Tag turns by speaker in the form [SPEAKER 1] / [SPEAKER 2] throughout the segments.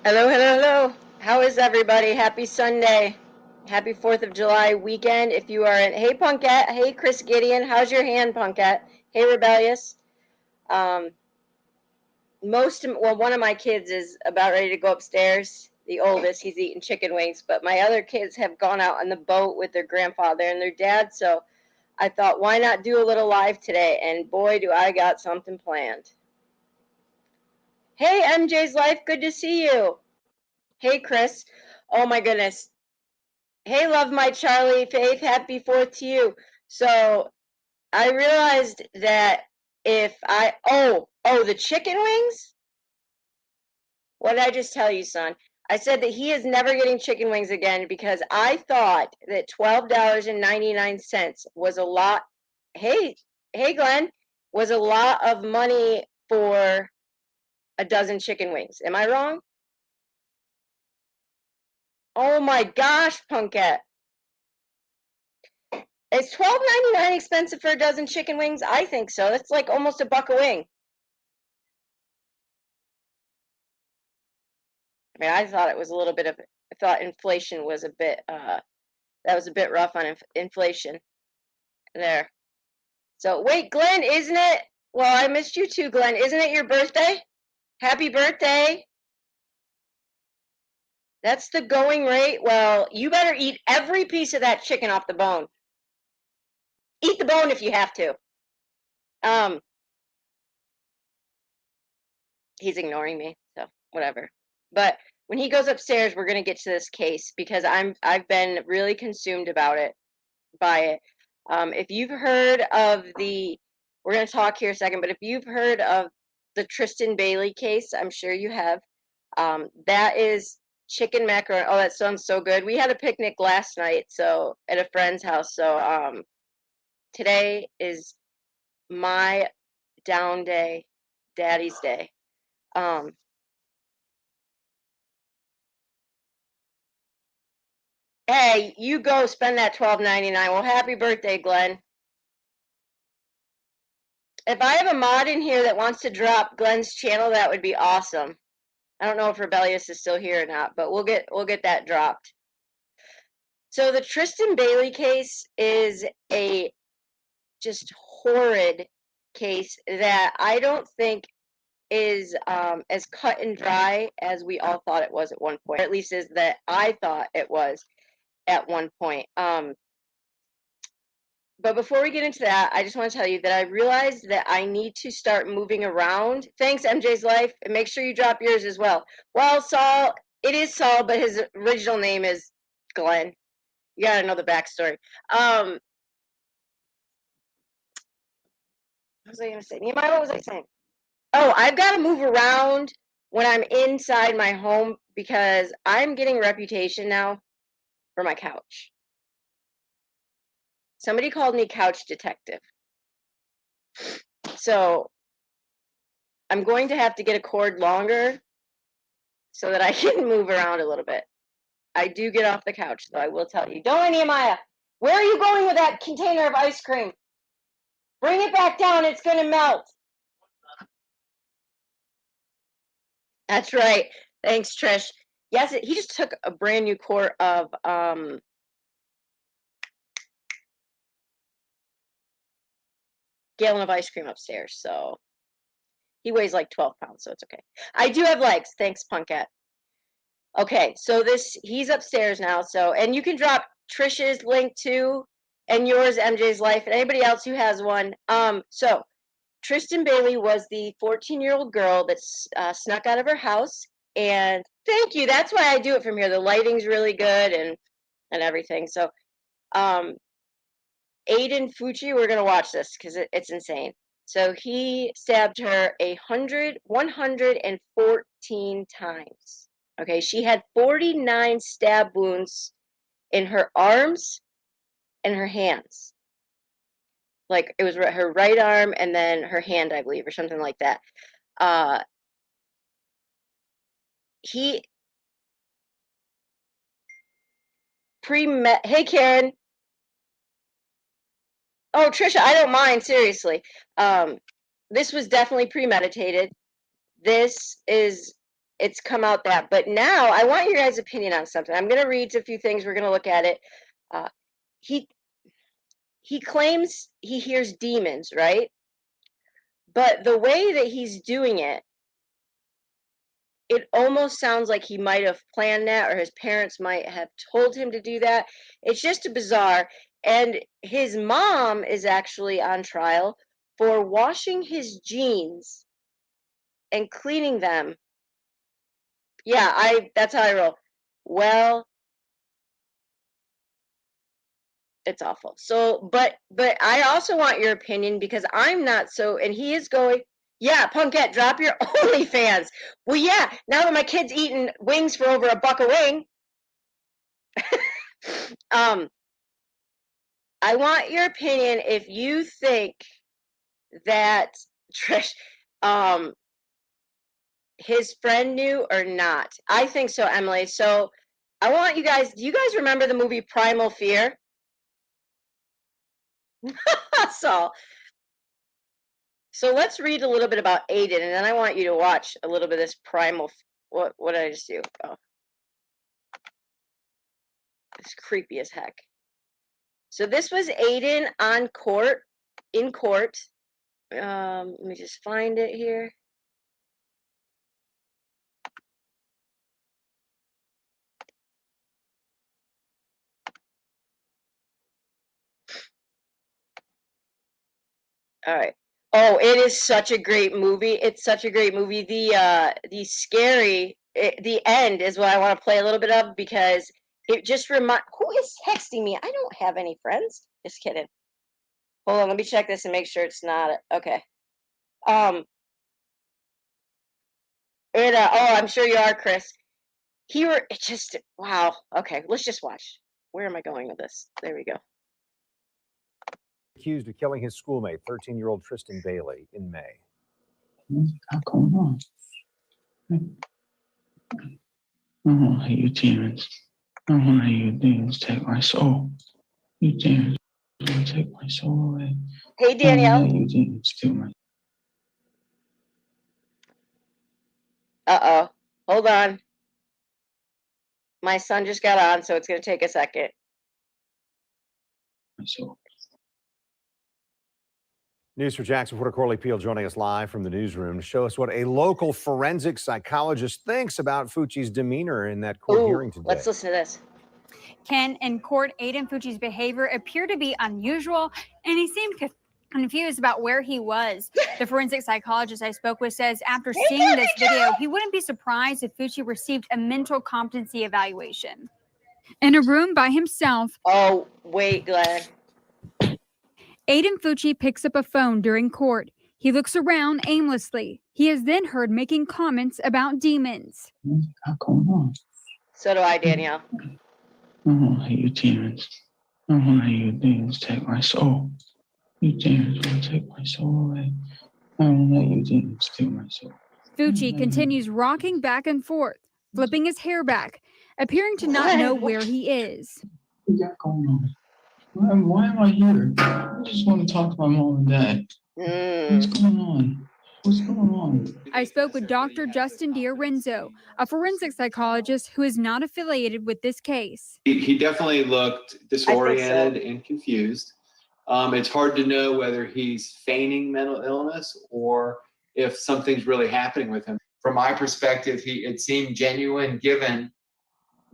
[SPEAKER 1] Hello, hello, hello. How is everybody? Happy Sunday. Happy 4th of July weekend. If you are in, hey, Punkette. Hey, Chris Gideon. How's your hand, Punkette? Hey, Rebellious. Um, one of my kids is about ready to go upstairs. The oldest, he's eating chicken wings, but my other kids have gone out on the boat with their grandfather and their dad. So I thought, why not do a little live today? And boy, do I got something planned. Hey, MJ's Life. Good to see you. Hey, Chris. Oh my goodness. Hey, love my Charlie Faith, happy 4th to you. So I realized that if the chicken wings? What did I just tell you, son? I said that he is never getting chicken wings again because I thought that $12.99 was a lot. Hey, hey, Glenn, was a lot of money for a dozen chicken wings. Am I wrong? Oh my gosh, Punkette. Is $12.99 expensive for a dozen chicken wings? I think so. That's like almost a buck a wing. I mean, I thought it was a little bit of. I thought inflation was a bit. That was a bit rough on inflation there. So wait, Glenn, isn't it? Well, I missed you too, Glenn. Isn't it your birthday? Happy birthday! That's the going rate. Well, you better eat every piece of that chicken off the bone. Eat the bone if you have to. Um, he's ignoring me, so whatever. But when he goes upstairs, we're gonna get to this case because I've been really consumed by it. If you've heard of we're gonna talk here a second, but if you've heard of the Tristan Bailey case, I'm sure you have. That is chicken macaroni. Oh, that sounds so good. We had a picnic last night, so at a friend's house. So today is my down day, daddy's day. Um, Hey, you go spend that $12.99. Well, happy birthday, Glenn. If I have a mod in here that wants to drop Glenn's channel, that would be awesome. I don't know if Rebellious is still here or not, but we'll get that dropped. So the Tristan Bailey case is a just horrid case that I don't think is as cut and dry as we all thought it was at one point. Or at least is that I thought it was at one point. But before we get into that, I just want to tell you that I realized that I need to start moving around. Thanks, MJ's Life. And make sure you drop yours as well. Well, Saul, it is Saul, but his original name is Glenn. You got to know the backstory. What was I going to say? Nehemiah, what was I saying? Oh, I've got to move around when I'm inside my home because I'm getting a reputation now for my couch. Somebody called me couch detective. So I'm going to have to get a cord longer so that I can move around a little bit. I do get off the couch, though, I will tell you. Don't, Nehemiah! Where are you going with that container of ice cream? Bring it back down, it's going to melt. That's right. Thanks, Trish. Yes, he just took a brand new quart of gallon of ice cream upstairs, so he weighs like 12 pounds, so it's okay. I do have legs. Thanks, Punkette. Okay, so he's upstairs now, so, and you can drop Trish's link too, and yours, MJ's Life, and anybody else who has one. So Tristan Bailey was the 14-year-old girl that snuck out of her house, and thank you. That's why I do it from here. The lighting's really good and everything. So, Aiden Fucci, we're gonna watch this because it's insane. So he stabbed her 114 times. Okay, she had 49 stab wounds in her arms and her hands. Like it was her right arm and then her hand, I believe, or something like that. He Hey, Karen. Oh, Trisha, I don't mind, seriously. This was definitely premeditated. This is it's come out that. But now I want your guys' opinion on something. I'm going to read a few things. We're going to look at it. Uh, he he claims he hears demons, right? But the way that he's doing it, it almost sounds like he might have planned that, or his parents might have told him to do that. It's just bizarre. And his mom is actually on trial for washing his jeans and cleaning them. Yeah, that's how I roll. Well, it's awful. So, but I also want your opinion because I'm not so, and he is going, yeah, Punkette, drop your OnlyFans. Well, yeah, now that my kid's eating wings for over $1 a wing, um, I want your opinion if you think that Trish, um, his friend knew or not. I think so, Emily. So I want you guys, do you guys remember the movie Primal Fear? so So let's read a little bit about Aiden, and then I want you to watch a little bit of this primal. What did I just do? Oh, it's creepy as heck. So this was Aiden on court, in court. Let me just find it here. All right. Oh, it is such a great movie. It's such a great movie. The scary, the end is what I want to play a little bit of because it just who is texting me? I don't have any friends. Just kidding. Hold on, let me check this and make sure it's not okay. Oh, I'm sure you are, Chris. It just wow. Okay, let's just watch. Where am I going with this? There we go.
[SPEAKER 2] Accused of killing his schoolmate, 13-year-old Tristan Bailey, in May.
[SPEAKER 3] What's going on? I don't want to you demons. I don't want to you demons take my soul. You demons want to take my soul away.
[SPEAKER 1] Hey, Danielle.
[SPEAKER 3] I don't want you demons steal my.
[SPEAKER 1] Uh-oh. Hold on. My son just got on, so it's going to take a second.
[SPEAKER 3] My soul.
[SPEAKER 2] News for Jackson reporter Corley Peel joining us live from the newsroom to show us what a local forensic psychologist thinks about Fucci's demeanor in that court hearing today.
[SPEAKER 1] Let's listen to this.
[SPEAKER 4] Ken, in court, Aiden Fucci's behavior appeared to be unusual, and he seemed confused about where he was. The forensic psychologist I spoke with says after seeing this video, he wouldn't be surprised if Fucci received a mental competency evaluation. In a room by himself.
[SPEAKER 1] Oh, wait, Glenn.
[SPEAKER 4] Aiden Fucci picks up a phone during court. He looks around aimlessly. He is then heard making comments about demons.
[SPEAKER 3] What's going on?
[SPEAKER 1] So do I, Danielle.
[SPEAKER 3] I don't want you demons. I don't want you demons take my soul. You demons want to take my soul away. I don't want you demons steal my soul.
[SPEAKER 4] Fucci continues rocking back and forth, flipping his hair back, appearing to not know where he is.
[SPEAKER 3] What's going on? Why am I here? I just want to talk to my mom and dad. What's going on? What's going on?
[SPEAKER 4] I spoke with Dr. Justin D'Orenzo, a forensic psychologist who is not affiliated with this case.
[SPEAKER 5] He definitely looked disoriented and confused. It's hard to know whether he's feigning mental illness or if something's really happening with him. From my perspective, it seemed genuine given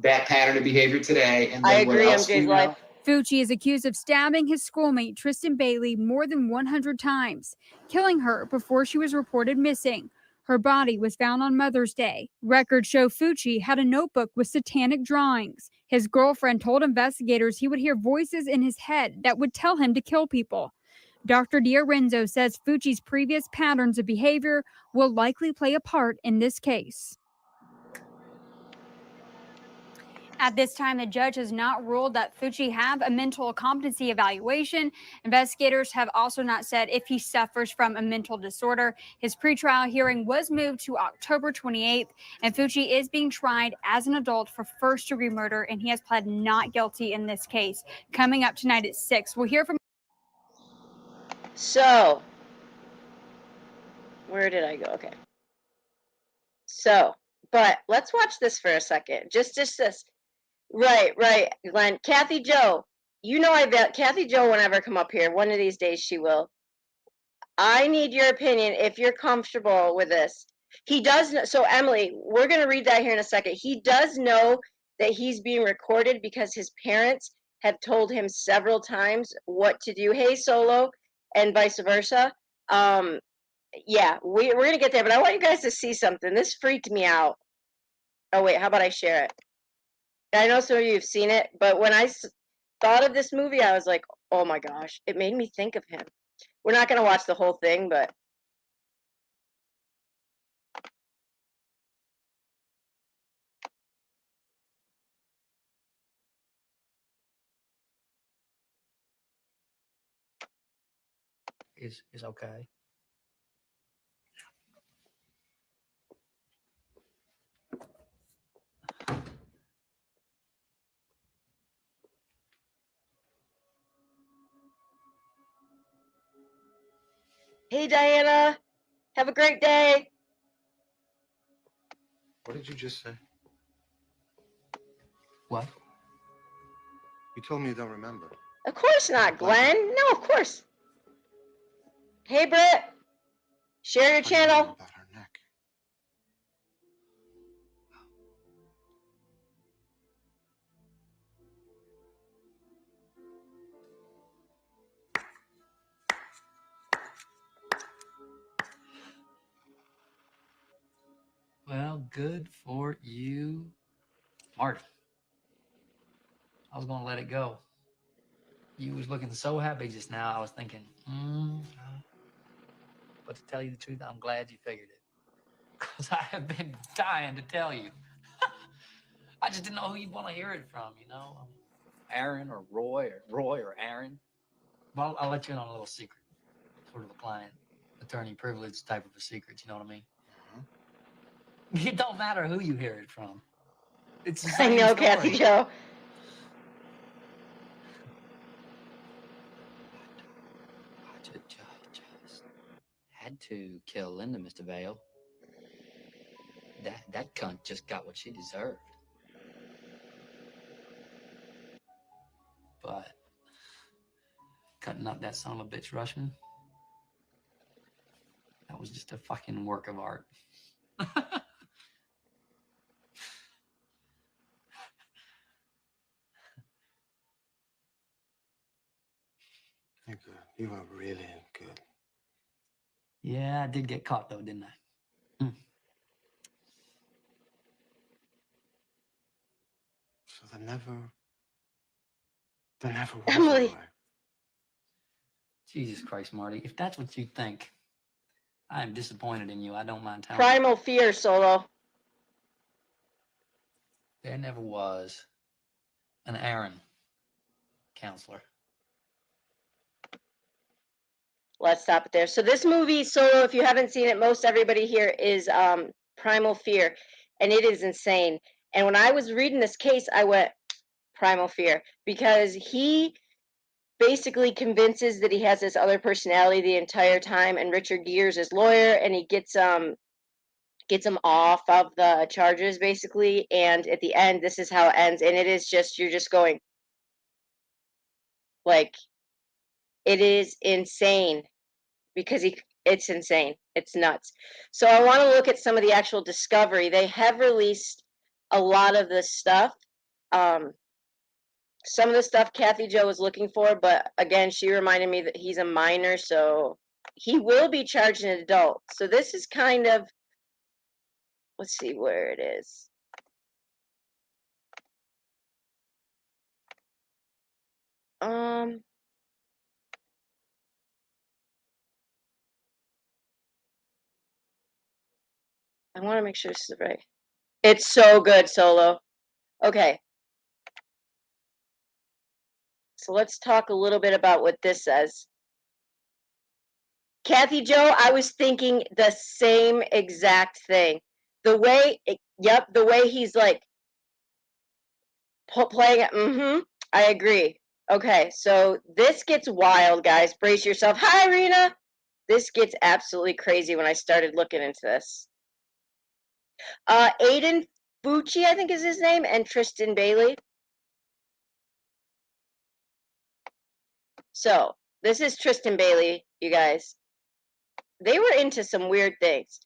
[SPEAKER 5] that pattern of behavior today. And then
[SPEAKER 1] I agree,
[SPEAKER 5] what else
[SPEAKER 1] MJ's
[SPEAKER 5] we know.
[SPEAKER 1] life.
[SPEAKER 4] Fucci is accused of stabbing his schoolmate Tristan Bailey more than 100 times, killing her before she was reported missing. Her body was found on Mother's Day. Records show Fucci had a notebook with satanic drawings. His girlfriend told investigators he would hear voices in his head that would tell him to kill people. Dr. D'Orenzo says Fucci's previous patterns of behavior will likely play a part in this case. At this time, the judge has not ruled that Fucci have a mental competency evaluation. Investigators have also not said if he suffers from a mental disorder. His pretrial hearing was moved to October 28th, and Fucci is being tried as an adult for first-degree murder, and he has pled not guilty in this case. Coming up tonight at 6, we'll hear from...
[SPEAKER 1] So, where did I go? Okay. So, But let's watch this for a second. Just this. Right, Glenn. Kathy Joe. You know I bet Kathy Joe won't ever come up here. One of these days she will. I need your opinion if you're comfortable with this. He does know, so Emily, we're going to read that here in a second. He does know that he's being recorded because his parents have told him several times what to do. Hey, Solo, and vice versa. Yeah, we're going to get there, but I want you guys to see something. This freaked me out. Oh, wait, how about I share it? I know some of you have seen it, but when I thought of this movie, I was like, oh my gosh, it made me think of him. We're not going to watch the whole thing, but
[SPEAKER 6] is okay.
[SPEAKER 1] hey, Diana, have a great day.
[SPEAKER 7] What did you just say?
[SPEAKER 6] What?
[SPEAKER 7] You told me you don't remember.
[SPEAKER 1] Of course not, Glenn. No, of course. Hey, Britt, share your
[SPEAKER 7] How do you know
[SPEAKER 1] channel.
[SPEAKER 7] about her neck?
[SPEAKER 6] Well, good for you, Marty. I was gonna let it go. You was looking so happy just now. I was thinking, but to tell you the truth, I'm glad you figured it. Because I have been dying to tell you. I just didn't know who you'd want to hear it from, you know? Aaron or Roy or Aaron. Well, I'll let you in on a little secret. Sort of a client attorney privilege type of a secret, you know what I mean? It don't matter who you hear it from. It's the
[SPEAKER 1] I
[SPEAKER 6] same
[SPEAKER 1] know,
[SPEAKER 6] story.
[SPEAKER 1] Kathy Joe.
[SPEAKER 6] I just had to kill Linda, Mr. Vale. That cunt just got what she deserved. But cutting up that son of a bitch Russian, that was just a fucking work of art.
[SPEAKER 7] You're good. You are really good.
[SPEAKER 6] Yeah, I did get caught though, didn't I?
[SPEAKER 7] So there never was
[SPEAKER 1] Emily.
[SPEAKER 7] a Roy.
[SPEAKER 6] Jesus Christ, Marty. If that's what you think, I am disappointed in you. I don't mind telling you.
[SPEAKER 1] Primal Fear, Solo.
[SPEAKER 6] There never was an Aaron counselor.
[SPEAKER 1] Let's stop it there. So this movie, Solo, if you haven't seen it, most everybody here is Primal Fear, and it is insane. And when I was reading this case, I went, Primal Fear, because he basically convinces that he has this other personality the entire time, and Richard Gere's his lawyer, and he gets him off of the charges basically, and at the end this is how it ends, and it is just, you're just going like, it is insane because it's insane, it's nuts. So I want to look at some of the actual discovery. They have released a lot of this stuff. Some of the stuff Kathy Joe was looking for, but again, she reminded me that he's a minor, so he will be charged an adult. So this is kind of, let's see where it is. I want to make sure this is right. It's so good, Solo. Okay. So let's talk a little bit about what this says. Kathy Joe, I was thinking the same exact thing. The way, the way he's like playing it. I agree. Okay, so this gets wild, guys. Brace yourself. Hi, Rena. This gets absolutely crazy when I started looking into this. Aiden Fucci, I think is his name, and Tristan Bailey. So this is Tristan Bailey, you guys. They were into some weird things.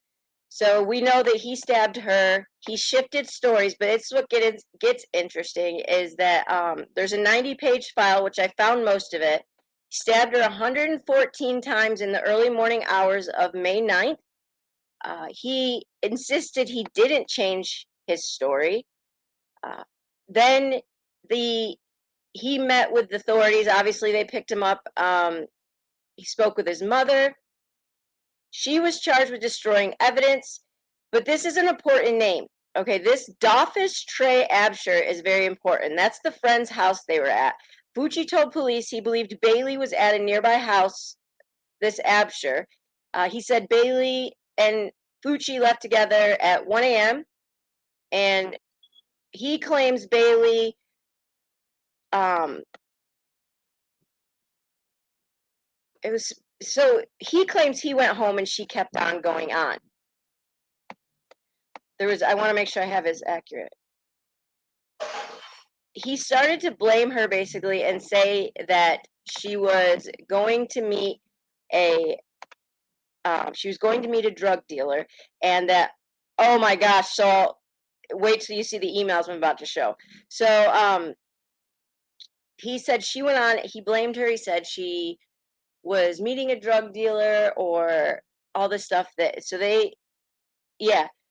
[SPEAKER 1] So we know that he stabbed her. He shifted stories, but it's what gets interesting is that there's a 90-page file, which I found most of it. He stabbed her 114 times in the early morning hours of May 9th. He insisted he didn't change his story. Then he met with the authorities. Obviously, they picked him up. He spoke with his mother. She was charged with destroying evidence, but this is an important name. Okay, this Dolphus Trey Absher is very important. That's the friend's house they were at. Fucci told police he believed Bailey was at a nearby house, this Absher. He said Bailey and Fucci left together at 1 a.m. and he claims Bailey it was so he claims he went home and she kept on going on. I want to make sure I have his accurate. He started to blame her basically and say that she was going to meet a drug dealer, and that, oh my gosh, so wait till you see the emails I'm about to show. So he said he blamed her. He said she was meeting a drug dealer or all this stuff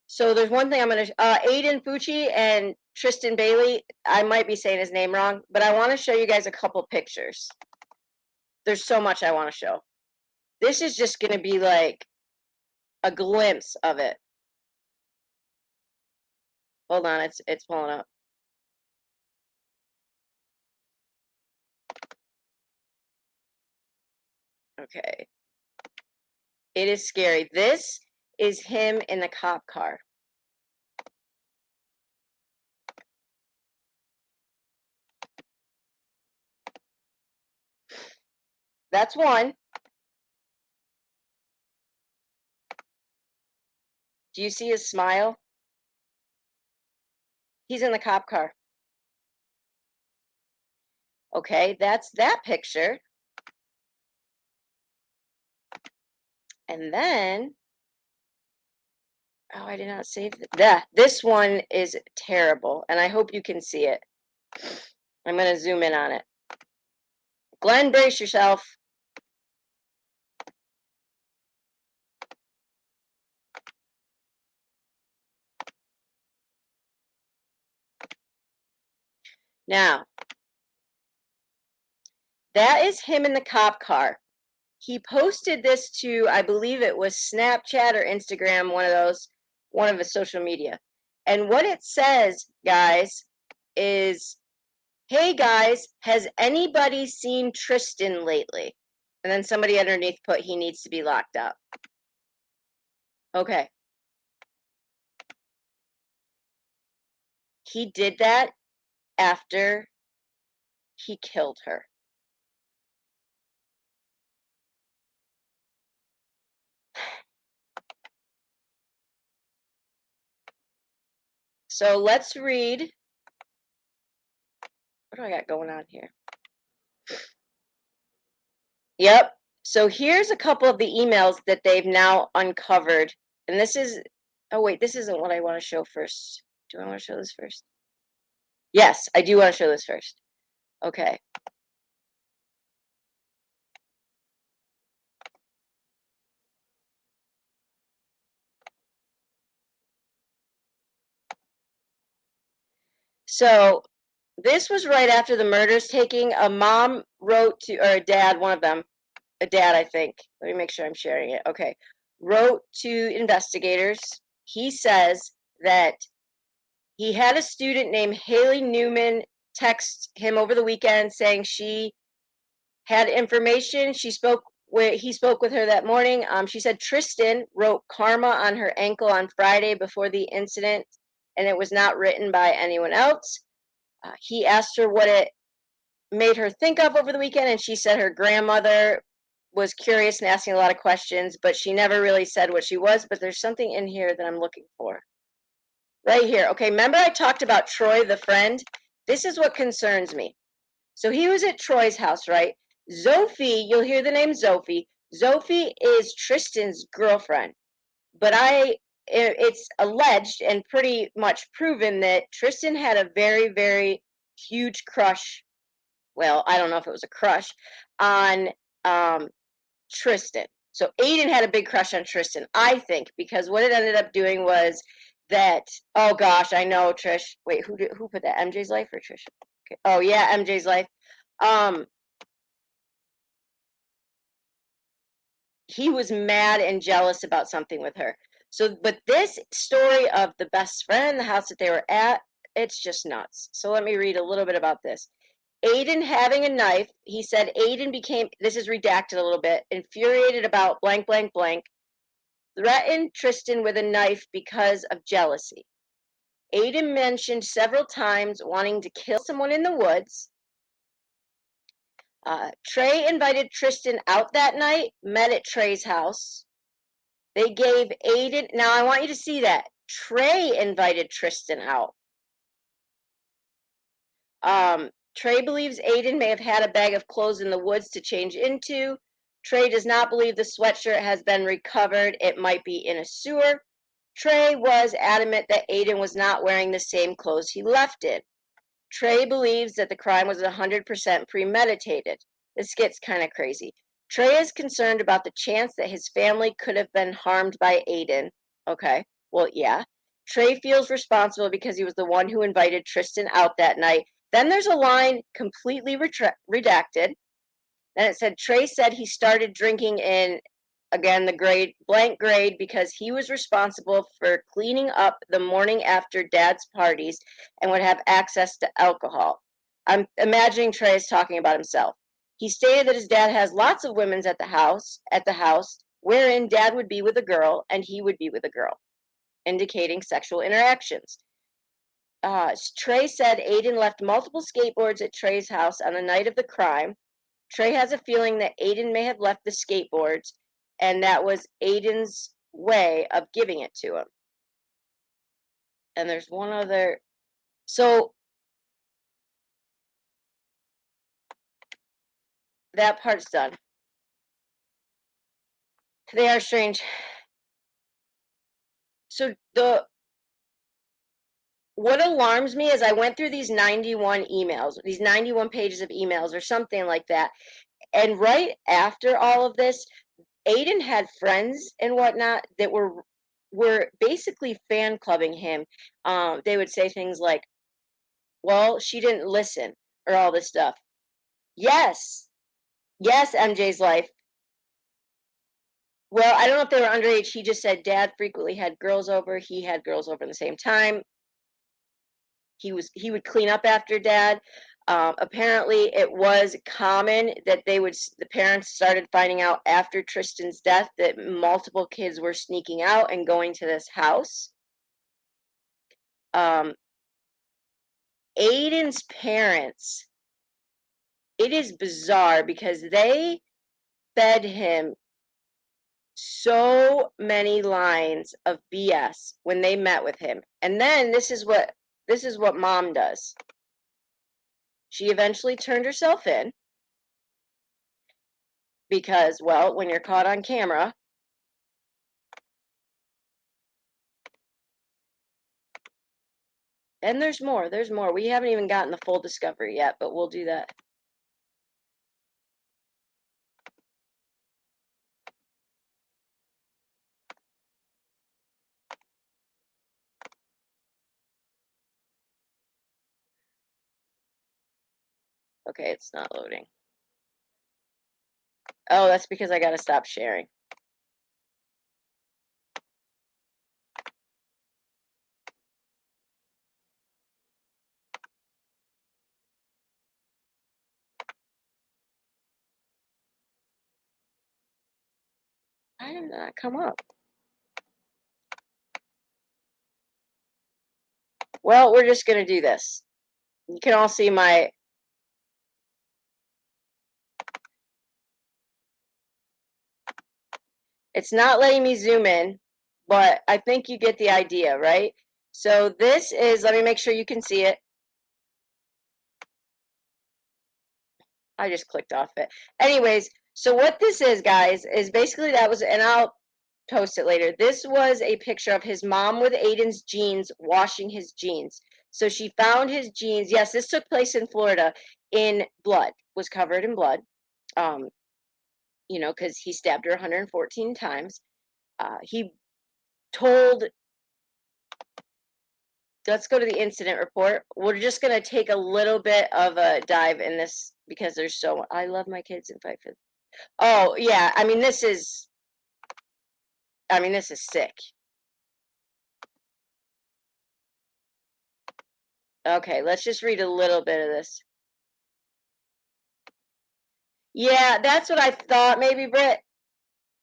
[SPEAKER 1] so there's one thing I'm going to Aiden Fucci and Tristan Bailey, I might be saying his name wrong, but I want to show you guys a couple pictures. There's so much I want to show. This is just going to be like a glimpse of it. Hold on, it's pulling up. Okay. It is scary. This is him in the cop car. That's one. Do you see his smile? He's in the cop car. Okay, that's that picture. And then, oh, I did not save that. This one is terrible, and I hope you can see it. I'm going to zoom in on it. Glenn, brace yourself. Now, that is him in the cop car. He posted this to, I believe it was Snapchat or Instagram, one of his social media. And what it says, guys, is, hey guys, has anybody seen Tristan lately? And then somebody underneath put, he needs to be locked up. Okay. He did that after he killed her. So let's read. What do I got going on here? Yep. So here's a couple of the emails that they've now uncovered. And this is, oh wait, this isn't what I want to show first. Do I want to show this first? Yes, I do want to show this first. Okay. So this was right after the murders taking. A mom wrote to, or a dad, one of them, a dad, I think. Let me make sure I'm sharing it. Okay. Wrote to investigators. He says that he had a student named Haley Newman text him over the weekend saying she had information. He spoke with her that morning. She said Tristan wrote karma on her ankle on Friday before the incident, and it was not written by anyone else. He asked her what it made her think of over the weekend, and she said her grandmother was curious and asking a lot of questions, but she never really said what she was. But there's something in here that I'm looking for. right here. Okay, remember I talked about Troy, the friend? This is what concerns me. So he was at Troy's house, right? Sophie, you'll hear the name Sophie. Sophie is Tristan's girlfriend. But it's alleged and pretty much proven that Tristan had a very, very huge crush. Well, I don't know if it was a crush on Tristan. So Aiden had a big crush on Tristan, I think, because what it ended up doing was that, oh gosh, I know Trish. Wait, who put that? MJ's life or Trish? Okay. Oh yeah, MJ's life. Um, he was mad and jealous about something with her. So, but this story of the best friend, the house that they were at, it's just nuts. So let me read a little bit about this. Aiden having a knife, he said Aiden became, this is redacted a little bit, infuriated about blank, blank, blank, threatened Tristan with a knife because of jealousy. Aiden mentioned several times wanting to kill someone in the woods. Trey invited Tristan out that night, met at Trey's house. They gave Aiden, now I want you to see that. Trey invited Tristan out. Trey believes Aiden may have had a bag of clothes in the woods to change into. Trey does not believe the sweatshirt has been recovered. It might be in a sewer. Trey was adamant that Aiden was not wearing the same clothes he left in. Trey believes that the crime was 100% premeditated. This gets kind of crazy. Trey is concerned about the chance that his family could have been harmed by Aiden. Okay, well, yeah. Trey feels responsible because he was the one who invited Tristan out that night. Then there's a line completely redacted. Then it said Trey said he started drinking in, again, the grade, blank grade, because he was responsible for cleaning up the morning after dad's parties and would have access to alcohol. I'm imagining Trey is talking about himself. He stated that his dad has lots of women at the house, wherein dad would be with a girl and he would be with a girl, indicating sexual interactions. Trey said Aiden left multiple skateboards at Trey's house on the night of the crime. Trey has a feeling that Aiden may have left the skateboards, and that was Aiden's way of giving it to him. And there's one other. So that part's done. They are strange. So what alarms me is I went through these 91 emails, these 91 pages of emails or something like that. And right after all of this, Aiden had friends and whatnot that were basically fan clubbing him. They would say things like, well, she didn't listen, or all this stuff. Yes. Yes, MJ's life. Well, I don't know if they were underage. He just said dad frequently had girls over. He had girls over at the same time. He would clean up after dad. Apparently, it was common that the parents started finding out after Tristan's death that multiple kids were sneaking out and going to this house. Aiden's parents, it is bizarre because they fed him so many lines of BS when they met with him. And then this is what mom does. She eventually turned herself in because, well, when you're caught on camera, and there's more. We haven't even gotten the full discovery yet, but we'll do that. Okay, it's not loading. Oh, that's because I gotta stop sharing. Why did that come up? Well, we're just gonna do this. You can all see my. It's not letting me zoom in, but I think you get the idea, right? So this is, let me make sure you can see it. I just clicked off it. Anyways, so what this is, guys, is basically that was, and I'll post it later. This was a picture of his mom with Aiden's jeans washing his jeans. So she found his jeans. Yes, this took place in Florida, in blood, was covered in blood. You know, because he stabbed her 114 times. He told, let's go to the incident report. We're just going to take a little bit of a dive in this because there's so, I love my kids and fight for them. Oh, yeah. I mean, this is sick. Okay, let's just read a little bit of this. Yeah, that's what I thought maybe, Britt.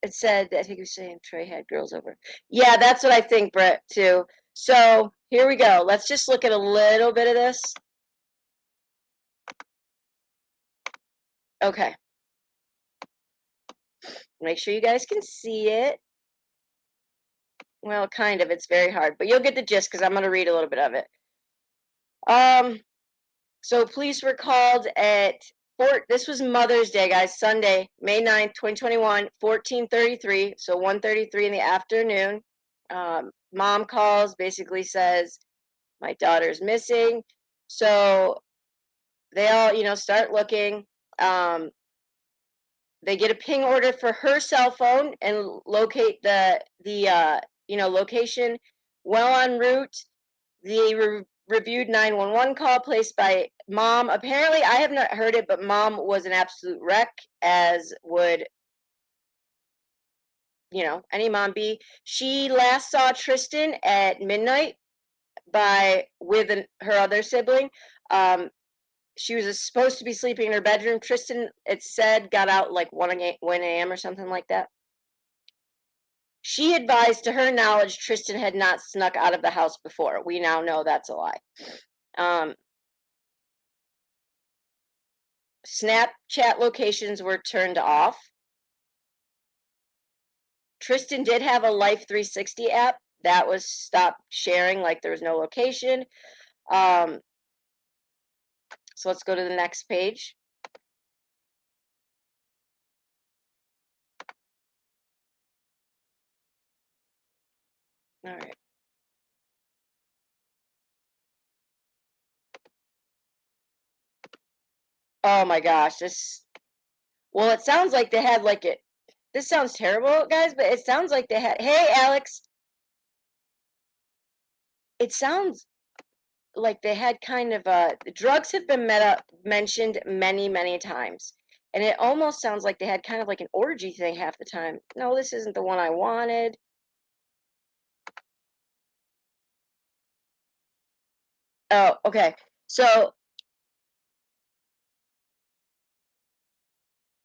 [SPEAKER 1] It said, I think he was saying Trey had girls over. Yeah, that's what I think, Britt, too. So here we go. Let's just look at a little bit of this. Okay. Make sure you guys can see it. Well, kind of. It's very hard, but you'll get the gist because I'm going to read a little bit of it. So police were called at this was Mother's Day, guys, Sunday, May 9th, 2021, 14:33, so 1:33 in the afternoon. Mom calls, basically says, my daughter's missing. So they all, you know, start looking. They get a ping order for her cell phone and locate the location. Well en route, the reviewed 911 call placed by mom. Apparently, I have not heard it, but mom was an absolute wreck, as would, you know, any mom be. She last saw Tristan at midnight with her other sibling. She was supposed to be sleeping in her bedroom. Tristan, it said, got out like 1 a.m. or something like that. She advised, to her knowledge, Tristan had not snuck out of the house before. We now know that's a lie. Snapchat locations were turned off. Tristan did have a Life 360 app that was stopped sharing, like there was no location. So let's go to the next page. All right. Oh my gosh, well, it sounds like they had like it. This sounds terrible, guys, but it sounds like they had, hey, Alex. It sounds like they had kind of drugs have been mentioned many, many times. And it almost sounds like they had kind of like an orgy thing half the time. No, this isn't the one I wanted. Oh, okay. So,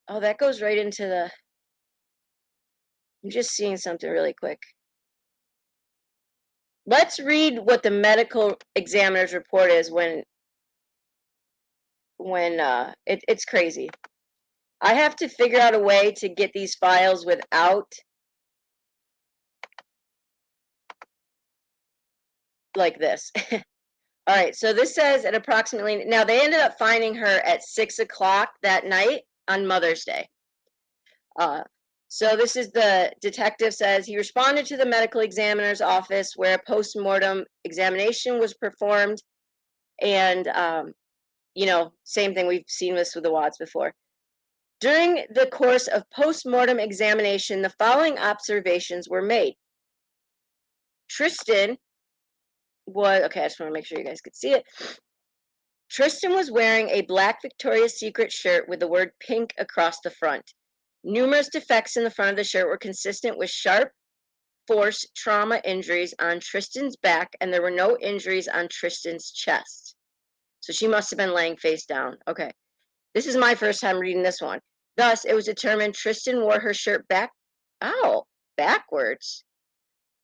[SPEAKER 1] oh, that goes right into the, I'm just seeing something really quick. Let's read what the medical examiner's report is when it's crazy. I have to figure out a way to get these files without like this. All right, so this says at approximately, now they ended up finding her at 6 o'clock that night on Mother's Day. So this is the detective says he responded to the medical examiner's office where a post-mortem examination was performed. And, you know, same thing, we've seen this with the Watts before. During the course of post-mortem examination, the following observations were made. Tristan was, okay, I just want to make sure you guys could see it. Tristan was wearing a black Victoria's Secret shirt with the word pink across the front. Numerous defects in the front of the shirt were consistent with sharp force trauma injuries on Tristan's back, and there were no injuries on Tristan's chest. So she must have been laying face down. Okay. This is my first time reading this one. Thus, it was determined Tristan wore her shirt backwards.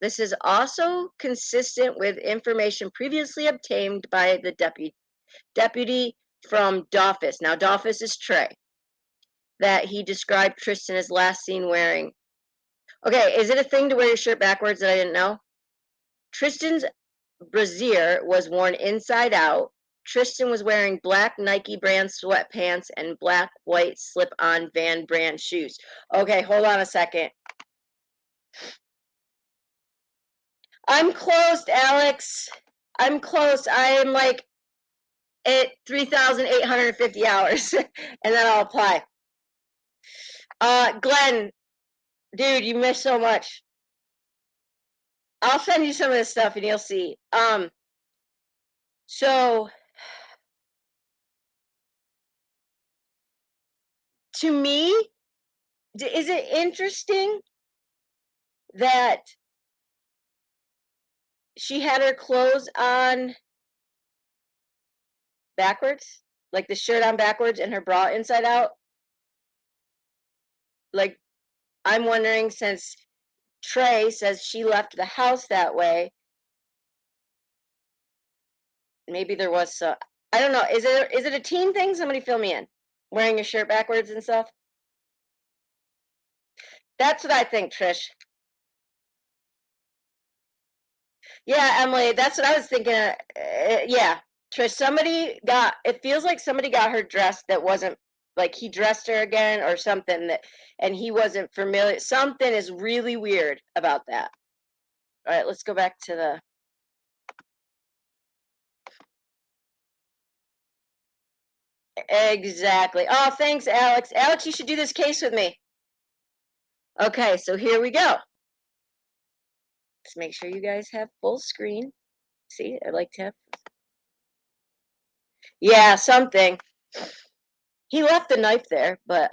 [SPEAKER 1] This is also consistent with information previously obtained by the deputy from Dofus. Now, Dofus is Trey. That he described Tristan as last seen wearing. Okay, is it a thing to wear your shirt backwards that I didn't know? Tristan's brassiere was worn inside out. Tristan was wearing black Nike brand sweatpants and black white slip-on Van brand shoes. Okay, hold on a second. I'm close, Alex. I'm close. I am like at 3,850 hours, and then I'll apply. Glenn, dude, you missed so much. I'll send you some of this stuff, and you'll see. So to me, is it interesting that she had her clothes on backwards, like the shirt on backwards and her bra inside out? Like, I'm wondering, since Trey says she left the house that way, maybe there was some, I don't know. Is it a teen thing? Somebody fill me in. Wearing your shirt backwards and stuff? That's what I think, Trish. Yeah, Emily, that's what I was thinking. Yeah, Trish, it feels like somebody got her dressed that wasn't, like he dressed her again or something, and he wasn't familiar. Something is really weird about that. All right, let's go back to the. Exactly. Oh, thanks, Alex. Alex, you should do this case with me. Okay, so here we go. Let's make sure you guys have full screen. See, I like to have. Yeah, something. He left the knife there, but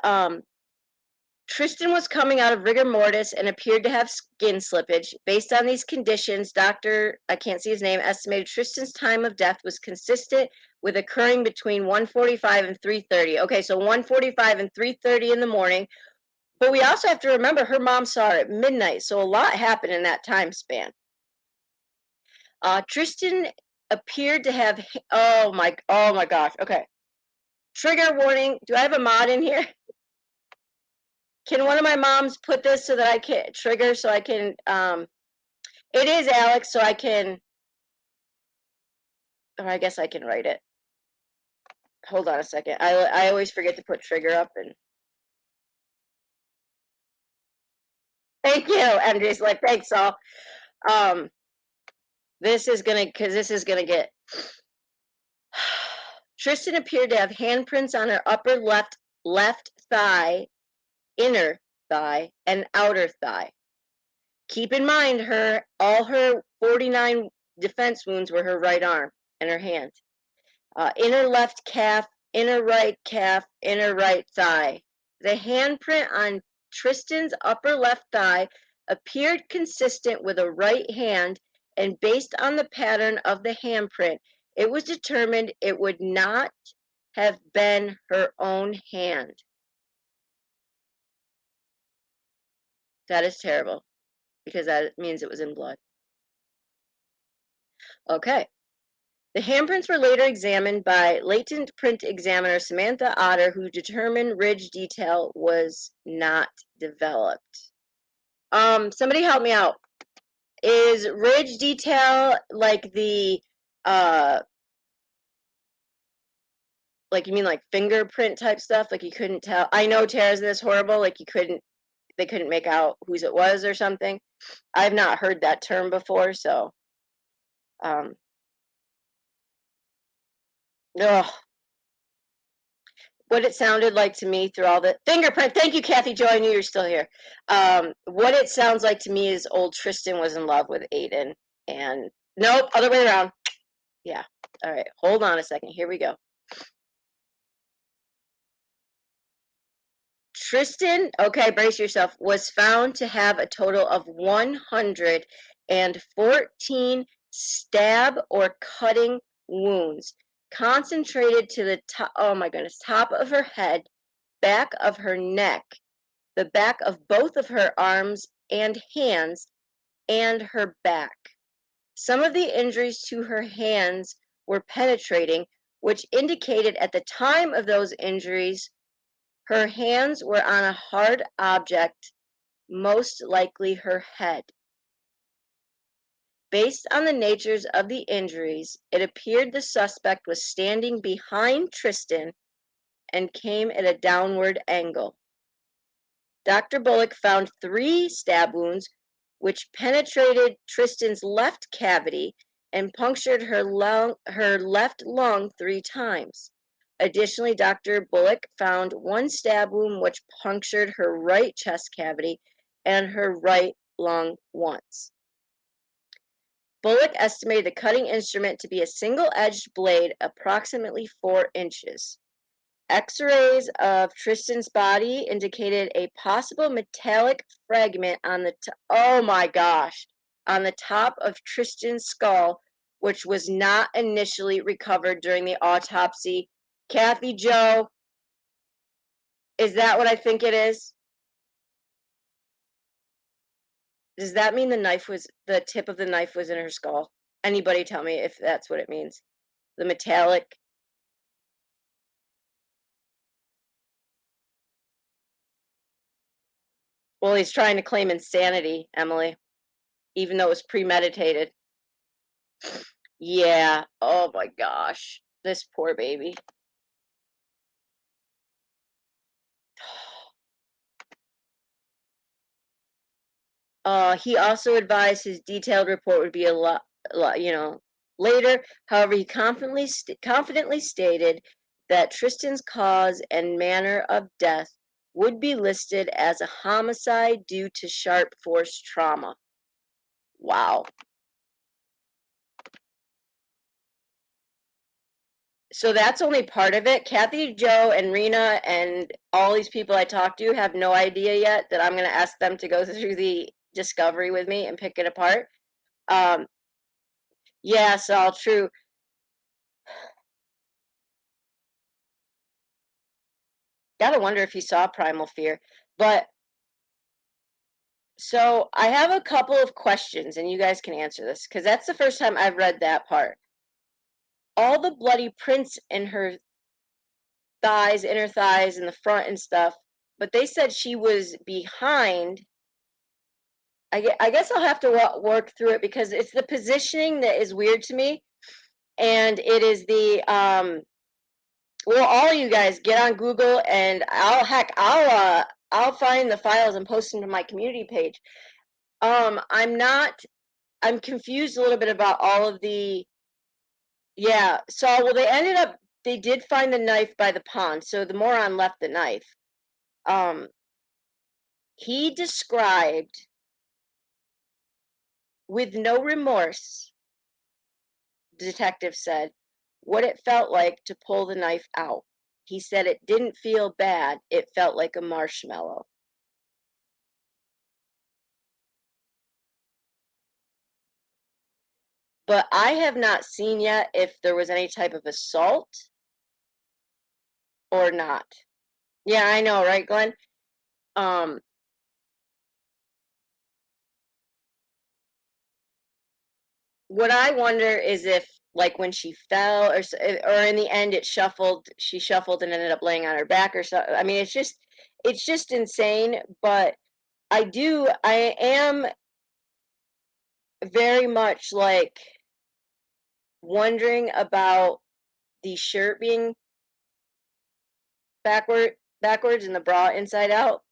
[SPEAKER 1] Tristan was coming out of rigor mortis and appeared to have skin slippage. Based on these conditions, Dr. I can't see his name, estimated Tristan's time of death was consistent with occurring between 1:45 and 3:30. Okay, so 1:45 and 3:30 in the morning. But we also have to remember her mom saw her at midnight, so a lot happened in that time span. Tristan appeared to have, oh my gosh, okay. Trigger warning, do I have a mod in here? Can one of my moms put this so that I can trigger, so I can, it is Alex, so I can, or I guess I can write it. Hold on a second. I always forget to put trigger up, and thank you. Andrew's like, thanks, all. This is gonna get. Tristan appeared to have handprints on her upper left thigh, inner thigh, and outer thigh. Keep in mind, all her 49 defense wounds were her right arm and her hand. Inner left calf, inner right calf, inner right thigh. The handprint on Tristan's upper left thigh appeared consistent with a right hand, and based on the pattern of the handprint, it was determined it would not have been her own hand. That is terrible, because that means it was in blood. Okay. The handprints were later examined by latent print examiner Samantha Otter, who determined ridge detail was not developed. Somebody help me out. Is ridge detail like the like, you mean like fingerprint type stuff? Like you couldn't tell? I know Tara's this horrible. Like they couldn't make out whose it was or something. I've not heard that term before, so. Ugh. What it sounded like to me through all the fingerprint. Thank you, Kathy Joy. I knew you were still here. What it sounds like to me is old Tristan was in love with Aiden, and nope, other way around. Yeah. All right. Hold on a second. Here we go. Tristan, okay, brace yourself, was found to have a total of 114 stab or cutting wounds, concentrated to the top, oh my goodness, top of her head, back of her neck, the back of both of her arms and hands, and her back. Some of the injuries to her hands were penetrating, which indicated at the time of those injuries, her hands were on a hard object, most likely her head. Based on the natures of the injuries, it appeared the suspect was standing behind Tristan and came at a downward angle. Dr. Bullock found 3 stab wounds which penetrated Tristan's left cavity and punctured her left lung 3 times. Additionally, Dr. Bullock found 1 stab wound which punctured her right chest cavity and her right lung once. Bullock estimated the cutting instrument to be a single-edged blade approximately 4 inches. X-rays of Tristan's body indicated a possible metallic fragment on the oh my gosh, on the top of Tristan's skull, which was not initially recovered during the autopsy. Kathy Joe, is that what I think it is? Does that mean the tip of the knife was in her skull? Anybody tell me if that's what it means? The metallic. Well, he's trying to claim insanity, Emily, even though it was premeditated. Yeah. Oh my gosh. This poor baby. He also advised his detailed report would be a lot later. However, he confidently stated that Tristan's cause and manner of death would be listed as a homicide due to sharp force trauma. Wow. So that's only part of it. Kathy, Joe, and Rena, and all these people I talked to have no idea yet that I'm going to ask them to go through the discovery with me and pick it apart. Yeah, it's all true. Gotta wonder if he saw Primal Fear. But so I have a couple of questions, and you guys can answer this because that's the first time I've read that part. All the bloody prints in her thighs, inner thighs, in the front and stuff, but they said she was behind. I guess I'll have to work through it because it's the positioning that is weird to me, and it is the well, all you guys get on Google, and I'll find the files and post them to my community page. I'm confused a little bit about all of the. Yeah, so well, they did find the knife by the pond, so the moron left the knife. He described with no remorse, the detective said, what it felt like to pull the knife out. He said it didn't feel bad, it felt like a marshmallow. But I have not seen yet if there was any type of assault or not. Yeah, I know, right, Glenn? What I wonder is if, like, when she fell, or in the end, she shuffled and ended up laying on her back or something. I mean, it's just insane. But I am very much like wondering about the shirt being backwards and the bra inside out.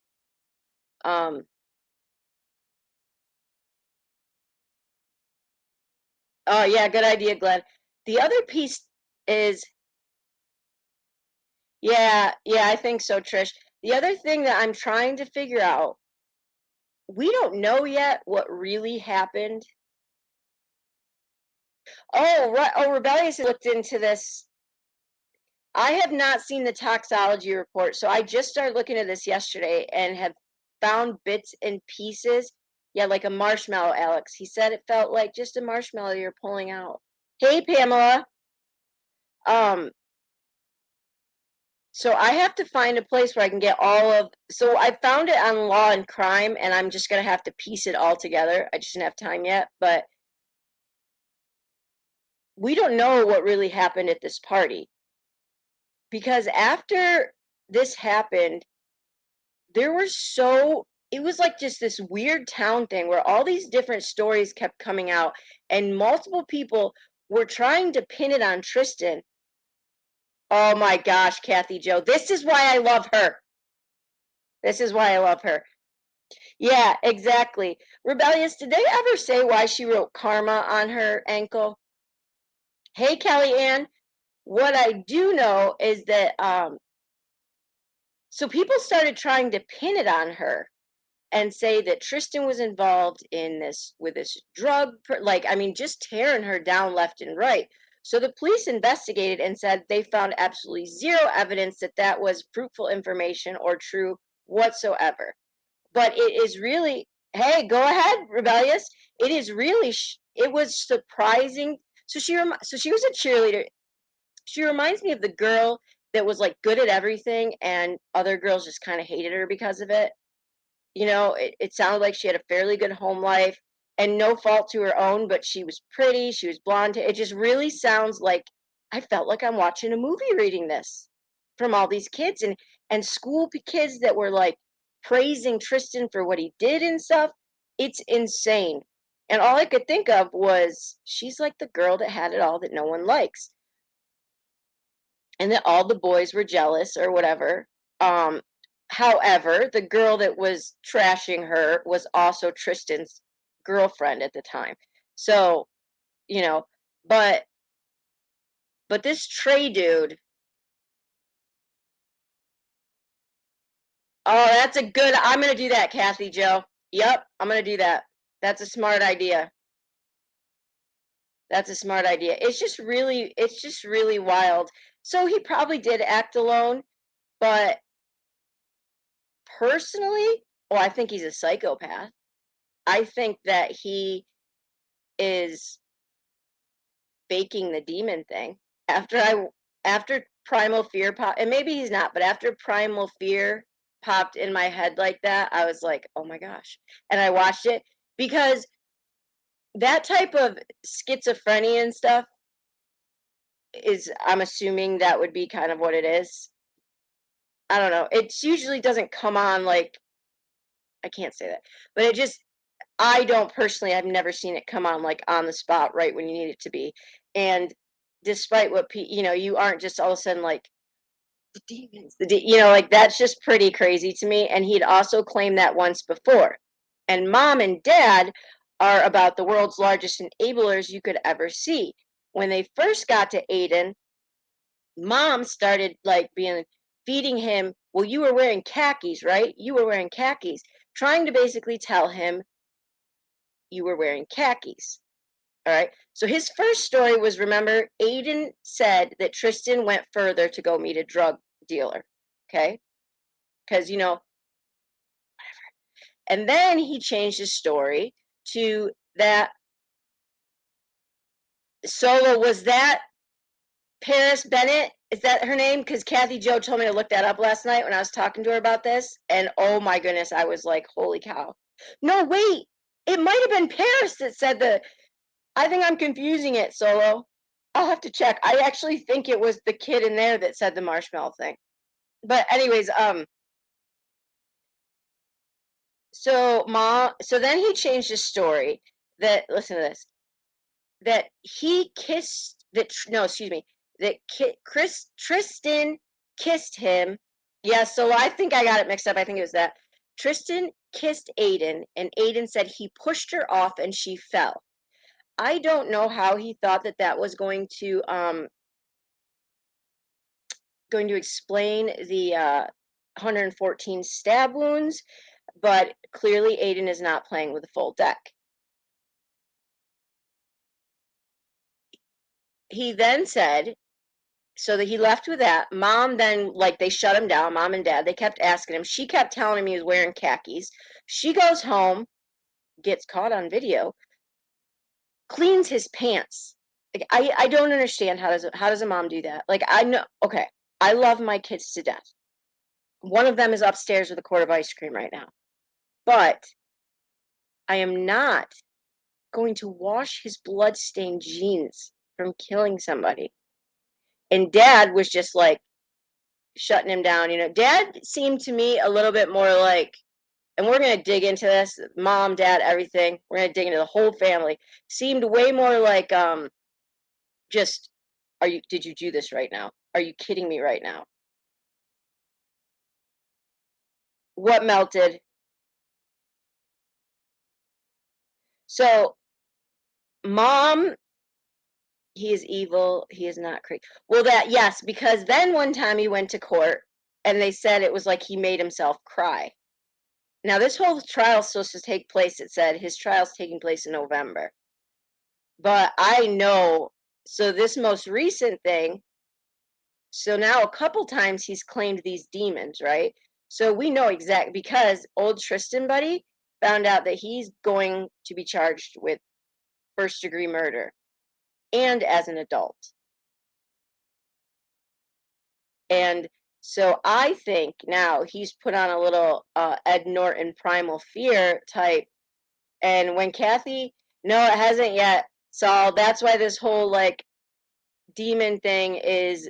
[SPEAKER 1] Oh yeah, good idea, Glenn. The other piece is, yeah, I think so, Trish. The other thing that I'm trying to figure out, we don't know yet what really happened. Oh, right. Oh, Rebellious looked into this. I have not seen the toxology report, so I just started looking at this yesterday and have found bits and pieces. Yeah, like a marshmallow, Alex. He said it felt like just a marshmallow you're pulling out. Hey, Pamela. So I have to find a place where I can get all of. So I found it on Law and Crime, and I'm just gonna have to piece it all together. I just didn't have time yet, but we don't know what really happened at this party because after this happened, there were so it was like just this weird town thing where all these different stories kept coming out and multiple people were trying to pin it on Tristan. Oh my gosh, Kathy Joe. This is why I love her. This is why I love her. Yeah, exactly. Rebellious, did they ever say why she wrote karma on her ankle? Hey, Kellyanne, what I do know is that so people started trying to pin it on her and say that Tristan was involved in this with this drug, like, I mean, just tearing her down left and right. So the police investigated and said they found absolutely zero evidence that that was fruitful information or true whatsoever. But it is really, hey, go ahead, Rebellious. It is really, it was surprising. So so she was a cheerleader. She reminds me of the girl that was like good at everything and other girls just kind of hated her because of it. You know, it sounded like she had a fairly good home life and no fault to her own, but she was pretty, she was blonde. It just really sounds like I felt like I'm watching a movie reading this from all these kids and school kids that were like praising Tristan for what he did and stuff. It's insane. And all I could think of was she's like the girl that had it all that no one likes. And that all the boys were jealous or whatever. Um, However, the girl that was trashing her was also Tristan's girlfriend at the time. So, you know, but this Trey dude, oh, that's a good. I'm gonna do that, Kathy Joe. Yep, I'm gonna do that. That's a smart idea. That's a smart idea. It's just really wild. So he probably did act alone, but personally, oh, I think he's a psychopath. I think that he is faking the demon thing. After Primal Fear pop, and maybe he's not, but after Primal Fear popped in my head like that, I was like, "Oh my gosh." And I watched it because that type of schizophrenia and stuff is, I'm assuming that would be kind of what it is. I don't know. It usually doesn't come on like, I can't say that. But it just, I don't personally, I've never seen it come on like on the spot right when you need it to be. And despite what you know, you aren't just all of a sudden like the demons, you know, like that's just pretty crazy to me. And he'd also claimed that once before. And mom and dad are about the world's largest enablers you could ever see. When they first got to Aiden, mom started like being feeding him, well, you were wearing khakis, right? You were wearing khakis, trying to basically tell him you were wearing khakis. All right. So his first story was, remember, Aiden said that Tristan went further to go meet a drug dealer. Okay. Because, you know, and then he changed his story to that Solo, was that Paris Bennett? Is that her name? Because Kathy Joe told me to look that up last night when I was talking to her about this. And oh my goodness, I was like, holy cow. No, wait. It might have been Paris that said the, I think I'm confusing it, Solo. I'll have to check. I actually think it was the kid in there that said the marshmallow thing. But anyways, so then he changed his story that, listen to this, that he kissed that no, excuse me, that Tristan kissed him. Yeah, so I think I got it mixed up. I think it was that Tristan kissed Aiden and Aiden said he pushed her off and she fell. I don't know how he thought that that was going to explain the 114 stab wounds, but clearly Aiden is not playing with a full deck. He then said, so that he left with that. Mom then, like, they shut him down, mom and dad. They kept asking him. She kept telling him he was wearing khakis. She goes home, gets caught on video, cleans his pants. Like, I don't understand how does a mom do that? Like, I know, okay, I love my kids to death. One of them is upstairs with a quart of ice cream right now. But I am not going to wash his blood-stained jeans from killing somebody. And dad was just like shutting him down. You know, dad seemed to me a little bit more like and we're going to dig into this, mom, dad, everything. We're going to dig into the whole family. Seemed way more like just, did you do this right now? Are you kidding me right now? What melted? So mom, he is evil, he is not crazy. Well, that, yes, because then one time he went to court and they said it was like he made himself cry. Now this whole trial is supposed to take place, it said his trial's taking place in November. But I know, so this most recent thing, so now a couple times he's claimed these demons, right? So we know exactly, because old Tristan buddy found out that he's going to be charged with first-degree murder and as an adult. And so I think now he's put on a little Ed Norton primal fear type. And when Kathy, no, it hasn't yet. So that's why this whole like demon thing is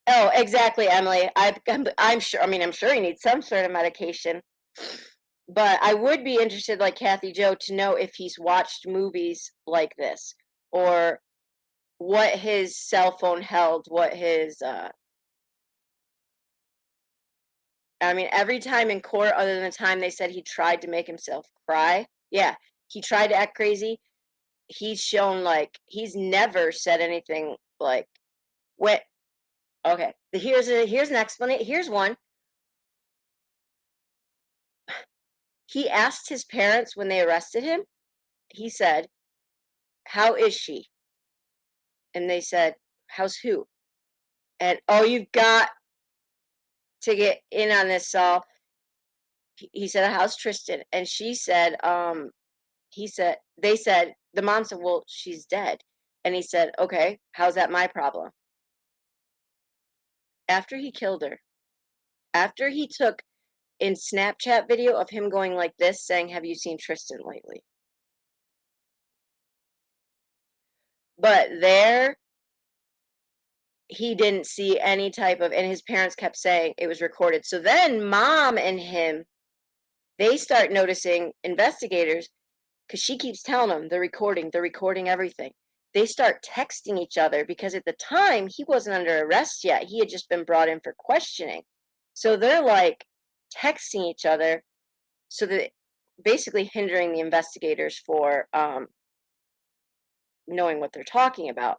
[SPEAKER 1] oh, exactly, Emily. I'm sure, I mean, I'm sure he needs some sort of medication. But I would be interested, like Kathy Joe, to know if he's watched movies like this, or what his cell phone held, what his I mean, every time in court, other than the time they said he tried to make himself cry, yeah, he tried to act crazy. He's shown like he's never said anything like what. Okay, here's an explanation. Here's one. He asked his parents when they arrested him. He said, "How is she?" And they said, "How's who?" And oh, you've got to get in on this, Saul. He said, "How's Tristan?" And she said, they said, the mom said, "Well, she's dead." And he said, "Okay, how's that my problem?" After he killed her, after he took in Snapchat video of him going like this, saying, "Have you seen Tristan lately?" But there, he didn't see any type of, and his parents kept saying it was recorded. So then mom and him, they start noticing, investigators, because she keeps telling them they're recording everything. They start texting each other because at the time he wasn't under arrest yet. He had just been brought in for questioning. So they're like texting each other, so that basically hindering the investigators for knowing what they're talking about.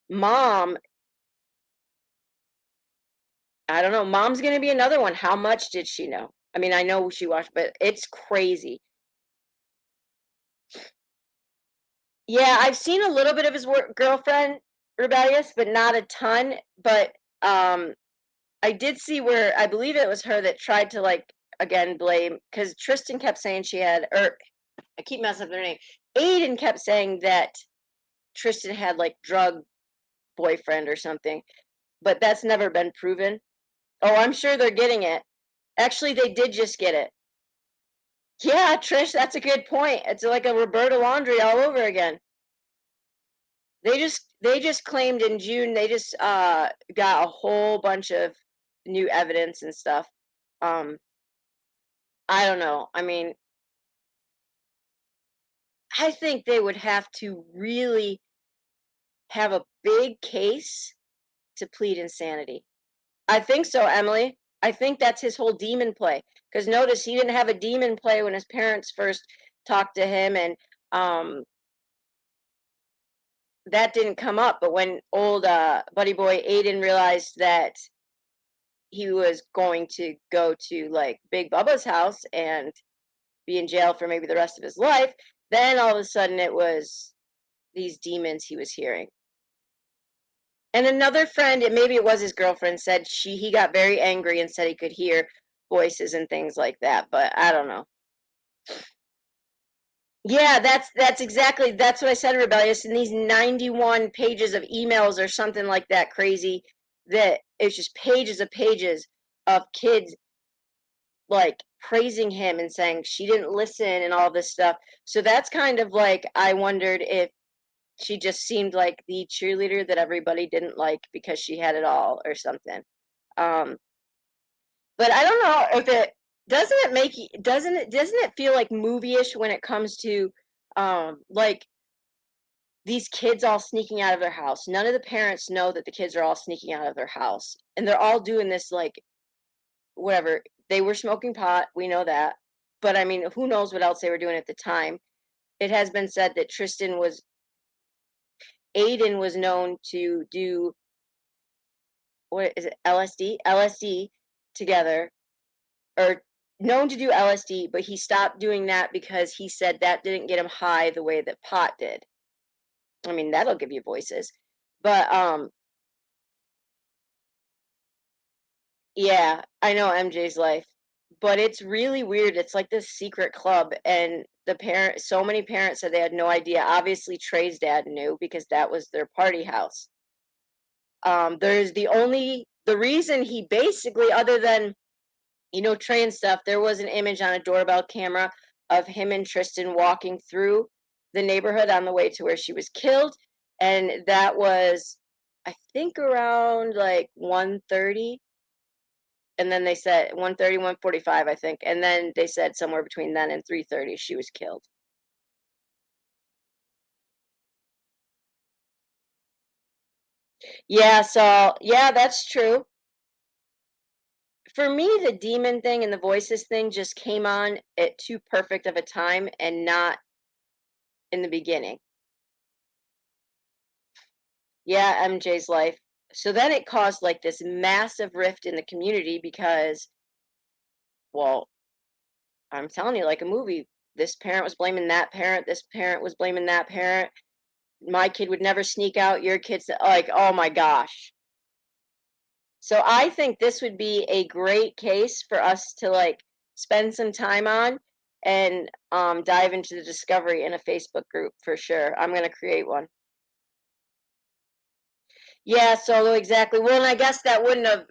[SPEAKER 1] Mom, I don't know. Mom's going to be another one. How much did she know? I mean, I know she watched, but it's crazy. Yeah, I've seen a little bit of his girlfriend, Rebellious, but not a ton. But I did see where I believe it was her that tried to like again blame, because Tristan kept saying she had, or I keep messing up their name. Aiden kept saying that Tristan had like drug boyfriend or something, but that's never been proven. Oh, I'm sure they're getting it. Actually, they did just get it. Yeah, Trish, that's a good point. It's like a Roberta Laundry all over again. They just claimed in June, they just got a whole bunch of new evidence and stuff. Um I don't know. I mean, I think they would have to really have a big case to plead insanity. I think so, Emily. I think that's his whole demon play. Because notice he didn't have a demon play when his parents first talked to him, and that didn't come up. But when old buddy boy Aiden realized that he was going to go to like Big Bubba's house and be in jail for maybe the rest of his life, then all of a sudden it was these demons he was hearing. And another friend, and maybe it was his girlfriend, said he got very angry and said he could hear voices and things like that, but I don't know. Yeah, that's exactly, that's what I said, Rebellious. In these 91 pages of emails or something like that crazy, that it's just pages of pages of kids like praising him and saying she didn't listen and all this stuff. So that's kind of like, I wondered if she just seemed like the cheerleader that everybody didn't like because she had it all or something. Um, But I don't know if it doesn't it feel like movie-ish when it comes to like these kids all sneaking out of their house. None of the parents know that the kids are all sneaking out of their house. And they're all doing this like whatever. They were smoking pot, we know that. But I mean, who knows what else they were doing at the time. It has been said that Aiden was known to do, what is it, LSD together, or known to do LSD, but he stopped doing that because he said that didn't get him high the way that pot did. I mean, that'll give you voices. But yeah, I know MJ's life. But it's really weird. It's like this secret club, and so many parents said they had no idea. Obviously Trey's dad knew because that was their party house. There's the reason he basically, other than Trey and stuff, there was an image on a doorbell camera of him and Tristan walking through the neighborhood on the way to where she was killed. And that was, I think, around like 1:30. And then they said 1:30, 1:45, I think. And then they said somewhere between then and 3:30 she was killed. Yeah, so yeah, that's true. For me, the demon thing and the voices thing just came on at too perfect of a time and not in the beginning. Yeah, MJ's life. So then it caused like this massive rift in the community because, well, I'm telling you, like a movie. This parent was blaming that parent. This parent was blaming that parent. My kid would never sneak out. Your kid's like, oh my gosh. So I think this would be a great case for us to like spend some time on and dive into the discovery in a Facebook group for sure. I'm gonna create one. Yeah, solo exactly. Well, and I guess that wouldn't have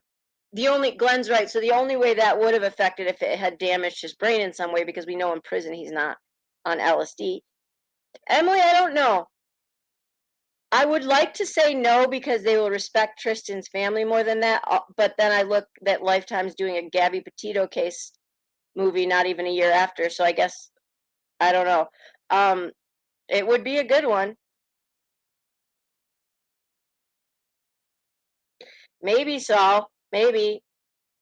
[SPEAKER 1] Glenn's right. So the only way that would have affected if it had damaged his brain in some way, because we know in prison he's not on LSD. Emily, I don't know. I would like to say no because they will respect Tristan's family more than that. But then I look that Lifetime's doing a Gabby Petito case movie not even a year after. So I guess I don't know. It would be a good one. Maybe so. Maybe.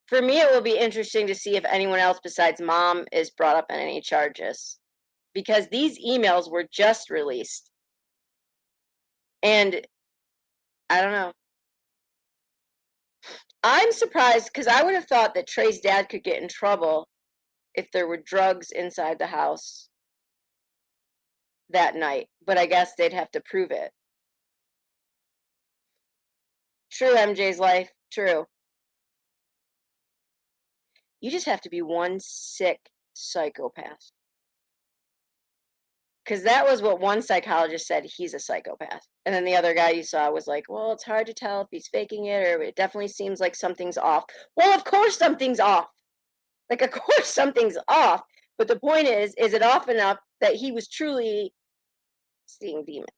[SPEAKER 1] For me, it will be interesting to see if anyone else besides mom is brought up in any charges, because these emails were just released. And I don't know. I'm surprised because I would have thought that Trey's dad could get in trouble if there were drugs inside the house that night, but I guess they'd have to prove it. True, MJ's life. True. You just have to be one sick psychopath. Because that was what one psychologist said, he's a psychopath. And then the other guy you saw was like, well, it's hard to tell if he's faking it, or it definitely seems like something's off. Well, of course something's off. Like, of course something's off. But the point is it off enough that he was truly seeing demons?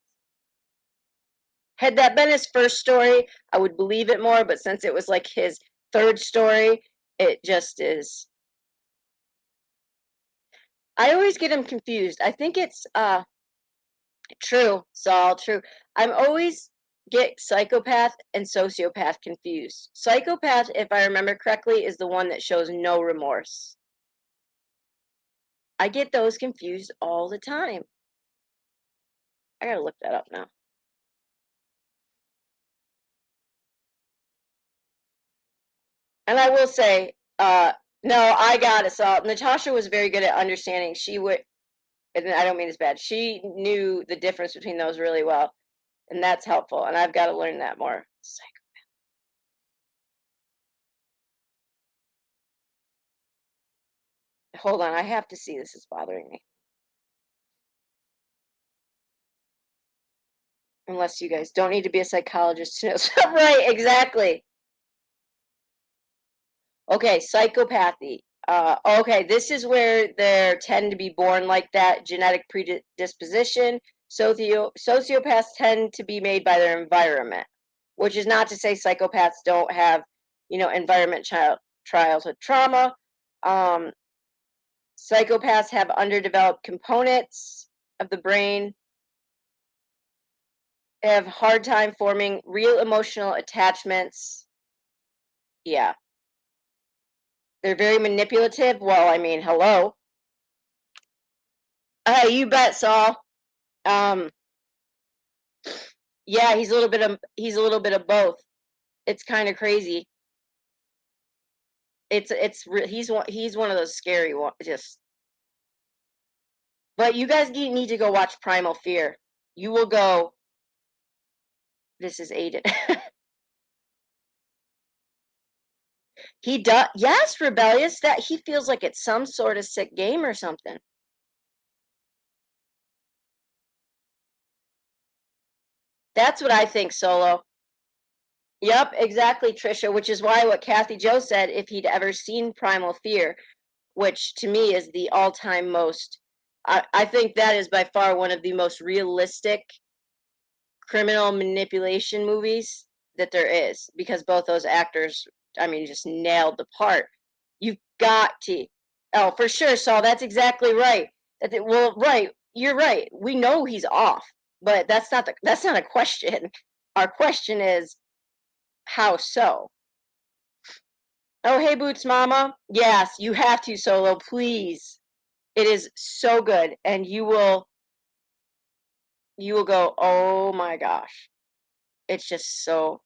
[SPEAKER 1] Had that been his first story, I would believe it more. But since it was like his third story, it just is. I always get him confused. I think it's true, Saul, true. I'm always get psychopath and sociopath confused. Psychopath, if I remember correctly, is the one that shows no remorse. I get those confused all the time. I gotta look that up now. And I will say, no, I got it. So Natasha was very good at understanding. She would, and I don't mean this bad. She knew the difference between those really well, and that's helpful. And I've got to learn that more. Hold on, I have to see. This is bothering me. Unless you guys don't need to be a psychologist to know. Right, exactly. Okay, psychopathy. Okay, this is where they tend to be born like that, genetic predisposition. Sociopaths tend to be made by their environment, which is not to say psychopaths don't have, environment trials with trauma. Psychopaths have underdeveloped components of the brain, have hard time forming real emotional attachments. Yeah. They're very manipulative. Well, I mean, hello. You bet, Saul. Yeah, he's a little bit of both. It's kind of crazy. He's one of those scary ones. Just, but you guys need to go watch Primal Fear. You will go. This is Aiden. He does. Yes, rebellious. That he feels like it's some sort of sick game or something. That's what I think, Solo. Yep, exactly, Trisha, which is why what Kathy Joe said, if he'd ever seen Primal Fear, which to me is the all-time most, I think that is by far one of the most realistic criminal manipulation movies that there is, because both those actors, I mean, just nailed the part. You've got to. Oh, for sure, Saul, that's exactly right. Well, right, you're right. We know he's off, but that's not a question. Our question is, how so? Oh, hey, Boots Mama. Yes, you have to, Solo, please. It is so good, and you will go, oh my gosh. It's just so.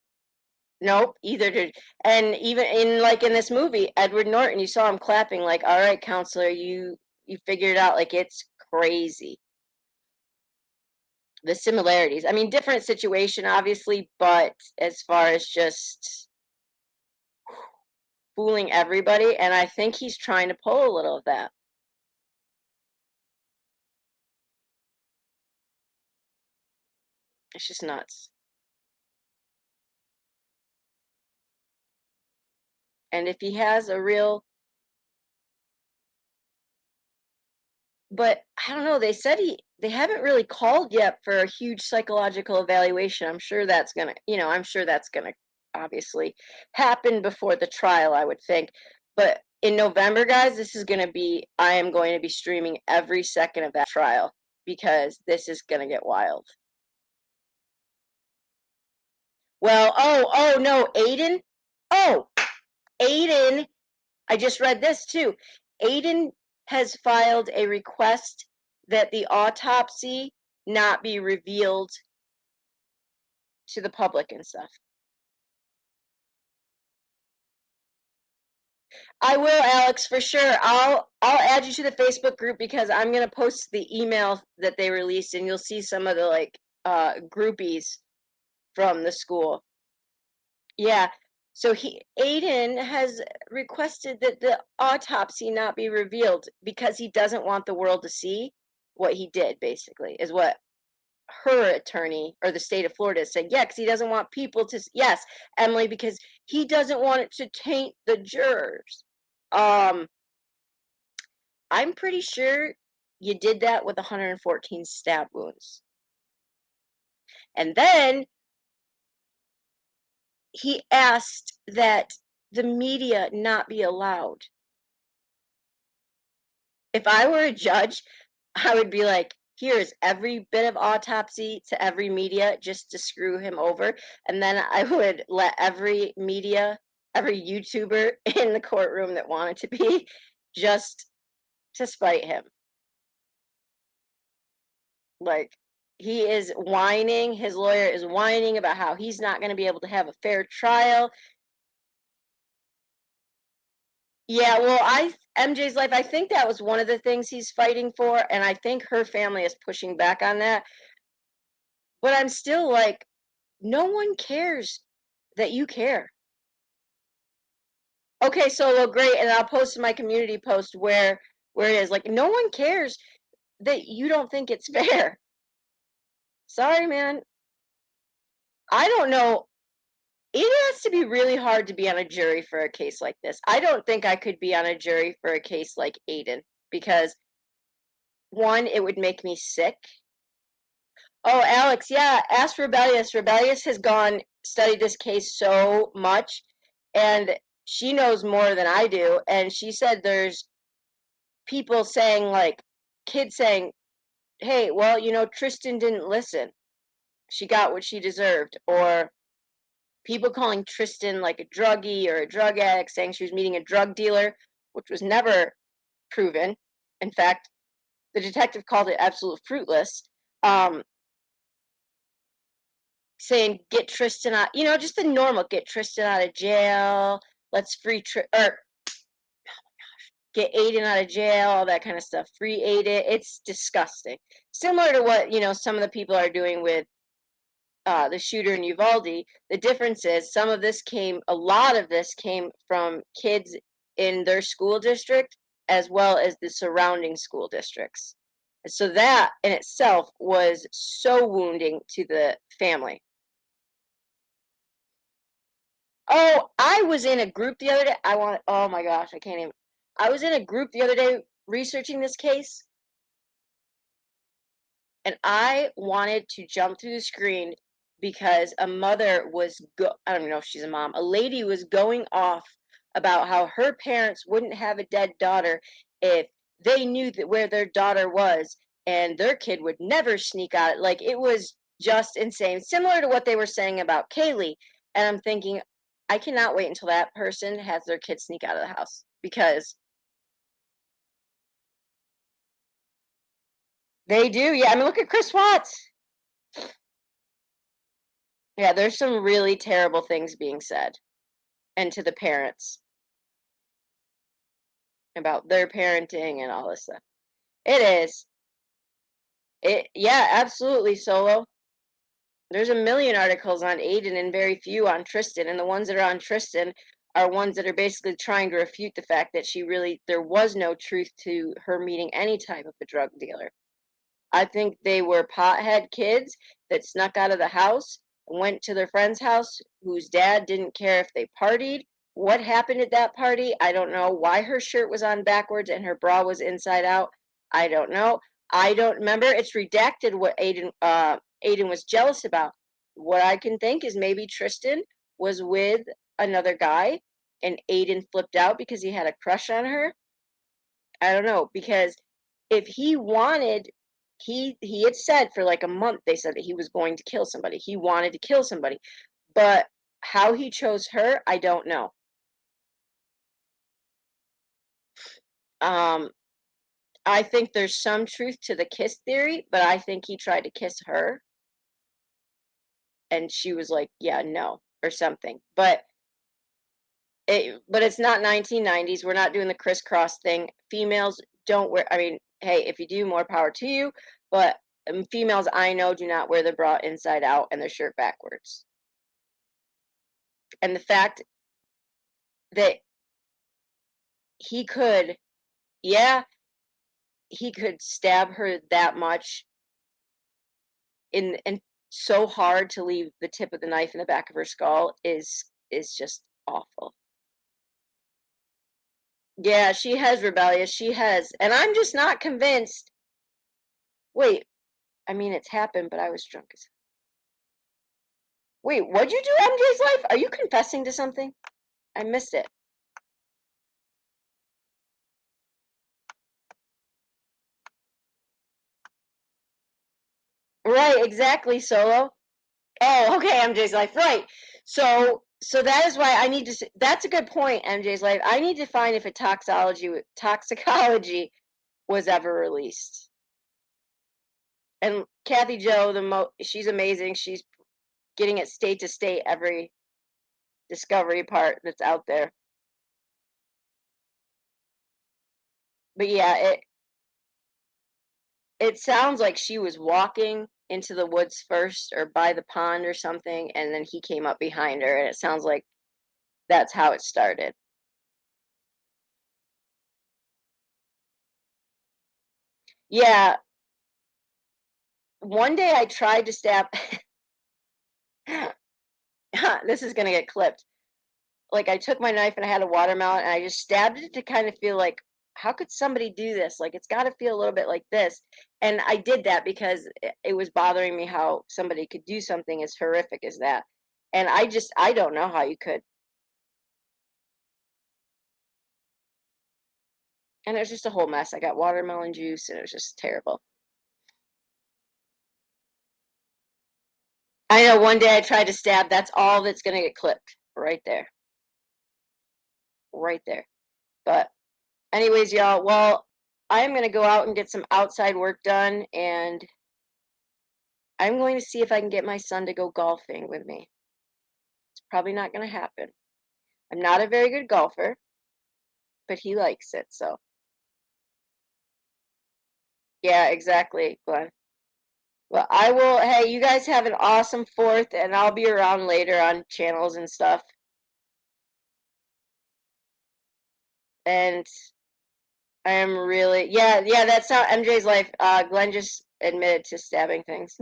[SPEAKER 1] Nope, either did. And even in this movie, Edward Norton, you saw him clapping like, all right, counselor, you figured it out. Like, it's crazy. The similarities. I mean, different situation, obviously, but as far as just fooling everybody, and I think he's trying to pull a little of that. It's just nuts. And if he has a real, but I don't know, they said they haven't really called yet for a huge psychological evaluation. I'm sure that's gonna, obviously happen before the trial, I would think. But in November, guys, I am going to be streaming every second of that trial because this is gonna get wild. Well, oh no, Aiden. Oh, Aiden, I just read this too. Aiden has filed a request that the autopsy not be revealed to the public and stuff. I will, Alex, for sure. I'll add you to the Facebook group because I'm gonna post the email that they released, and you'll see some of the groupies from the school. Yeah. So Aiden has requested that the autopsy not be revealed because he doesn't want the world to see what he did, basically, is what her attorney or the state of Florida is saying. Yeah, because he doesn't want people to, yes, Emily, because he doesn't want it to taint the jurors. I'm pretty sure you did that with 114 stab wounds. And then he asked that the media not be allowed. If I were a judge, I would be like, here's every bit of autopsy to every media just to screw him over. And then I would let every media, every YouTuber in the courtroom that wanted to be just to spite him. Like, he is whining, his lawyer is whining about how he's not going to be able to have a fair trial. Yeah, well, MJ's life, I think that was one of the things he's fighting for, and I think her family is pushing back on that. But I'm still like, no one cares that you care. Okay, Solo, great, and I'll post in my community post where it is. Like, no one cares that you don't think it's fair. Sorry, man. I don't know. It has to be really hard to be on a jury for a case like this. I don't think I could be on a jury for a case like Aiden because, one, it would make me sick. Oh, Alex, yeah, ask Rebellious. Rebellious has studied this case so much, and she knows more than I do, and she said there's people saying, like, kids saying, "Hey, well, Tristan didn't listen. She got what she deserved," or people calling Tristan like a druggie or a drug addict, saying she was meeting a drug dealer, which was never proven. In fact, the detective called it absolute fruitless. Saying get Tristan out, just the normal, get Tristan out of jail, let's or get Aiden out of jail, all that kind of stuff. Free Aiden. It's disgusting. Similar to what, some of the people are doing with the shooter in Uvalde. The difference is a lot of this came from kids in their school district as well as the surrounding school districts. And so that in itself was so wounding to the family. Oh, I was in a group the other day. Oh my gosh, I can't even. I was in a group the other day researching this case, and I wanted to jump through the screen because a mother I don't know if she's a mom. A lady was going off about how her parents wouldn't have a dead daughter if they knew where their daughter was, and their kid would never sneak out. Like, it was just insane. Similar to what they were saying about Kaylee. And I'm thinking, I cannot wait until that person has their kid sneak out of the house, because they do. Yeah, I mean, look at Chris Watts. Yeah, there's some really terrible things being said, and to the parents about their parenting and all this stuff. It is. Yeah, absolutely, Solo. There's a million articles on Aiden and very few on Tristan, and the ones that are on Tristan are ones that are basically trying to refute the fact that there was no truth to her meeting any type of a drug dealer. I think they were pothead kids that snuck out of the house and went to their friend's house, whose dad didn't care if they partied. What happened at that party? I don't know. Why her shirt was on backwards and her bra was inside out? I don't know. I don't remember. It's redacted what Aiden was jealous about. What I can think is maybe Tristan was with another guy and Aiden flipped out because he had a crush on her. I don't know, because if he wanted, he had said for like a month, they said that he was going to kill somebody. He wanted to kill somebody. But how he chose her, I don't know. Um I think there's some truth to the kiss theory, but I think he tried to kiss her and she was like, "Yeah, no," or something. But it's not 1990s. We're not doing the crisscross thing. Females don't wear, I mean, hey, if you do, more power to you, but females I know do not wear the bra inside out and their shirt backwards. And the fact that he could, yeah, he could stab her that much and so hard to leave the tip of the knife in the back of her skull is just awful. Yeah, she has rebellious. She has, and I'm just not convinced. Wait, I mean, it's happened, but I was drunk as. Wait, what'd you do, MJ's life? Are you confessing to something? I missed it. Right, exactly, Solo. Oh, okay, MJ's life. Right. So that is why I need to. That's a good point, MJ's life. I need to find if a toxicology was ever released. And Kathy Joe, she's amazing. She's getting it state to state every discovery part that's out there. But yeah, it sounds like she was walking into the woods first or by the pond or something, and then he came up behind her, and it sounds like that's how it started. Yeah, one day I tried to stab. This is gonna get clipped. Like, I took my knife and I had a watermelon and I just stabbed it to kind of feel like, how could somebody do this? Like, it's got to feel a little bit like this. And I did that because it was bothering me how somebody could do something as horrific as that. And I don't know how you could. And it was just a whole mess. I got watermelon juice, and it was just terrible. I know one day I tried to stab. That's all that's going to get clipped right there. Right there. But anyways, y'all, well, I'm going to go out and get some outside work done, and I'm going to see if I can get my son to go golfing with me. It's probably not going to happen. I'm not a very good golfer, but he likes it, so. Yeah, exactly, Glenn. Well, I will. Hey, you guys have an awesome 4th, and I'll be around later on channels and stuff. And I am really, yeah, that's how MJ's life. Glenn just admitted to stabbing things.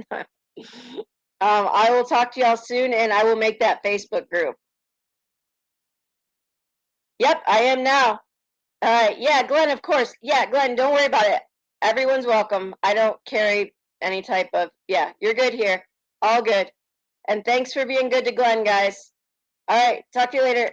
[SPEAKER 1] I will talk to y'all soon, and I will make that Facebook group. Yep, I am now. Yeah, Glenn, of course. Yeah, Glenn, don't worry about it. Everyone's welcome. I don't carry any type of, yeah, you're good here. All good. And thanks for being good to Glenn, guys. All right, talk to you later.